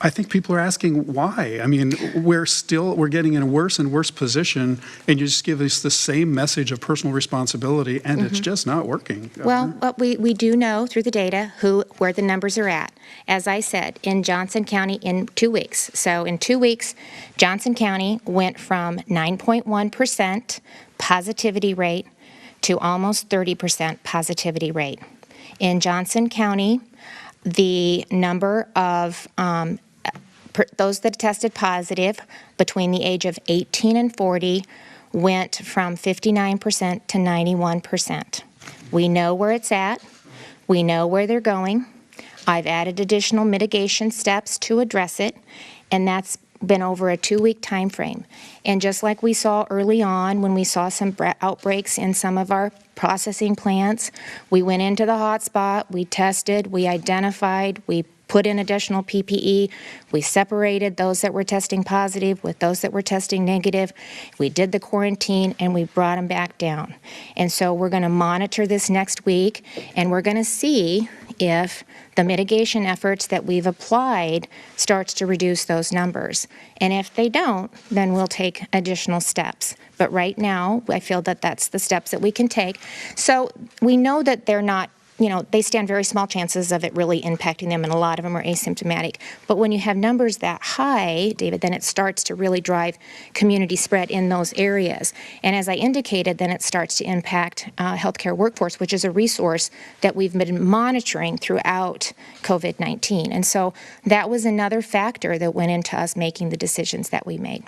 I think people are asking why. I mean, we're getting in a worse and worse position, and you just give us the same message of personal responsibility, and it's just not working. Well, but we do know through the data where the numbers are at. As I said, in Johnson County in 2 weeks. So in 2 weeks, Johnson County went from 9.1% positivity rate to almost 30% positivity rate. In Johnson County, the number of those that tested positive between the age of 18 and 40 went from 59% to 91%. We know where it's at. We know where they're going. I've added additional mitigation steps to address it, and that's been over a 2-week time frame. And just like we saw early on when we saw some outbreaks in some of our processing plants, we went into the hotspot, we tested, we identified, we put in additional PPE, we separated those that were testing positive with those that were testing negative, we did the quarantine, and we brought them back down. And so we're going to monitor this next week, and we're going to see if the mitigation efforts that we've applied starts to reduce those numbers. And if they don't, then we'll take additional steps. But right now, I feel that that's the steps that we can take. So we know that they're not, they stand very small chances of it really impacting them, and a lot of them are asymptomatic. But when you have numbers that high, David, then it starts to really drive community spread in those areas. And as I indicated, then it starts to impact healthcare workforce, which is a resource that we've been monitoring throughout COVID-19. And so that was another factor that went into us making the decisions that we made.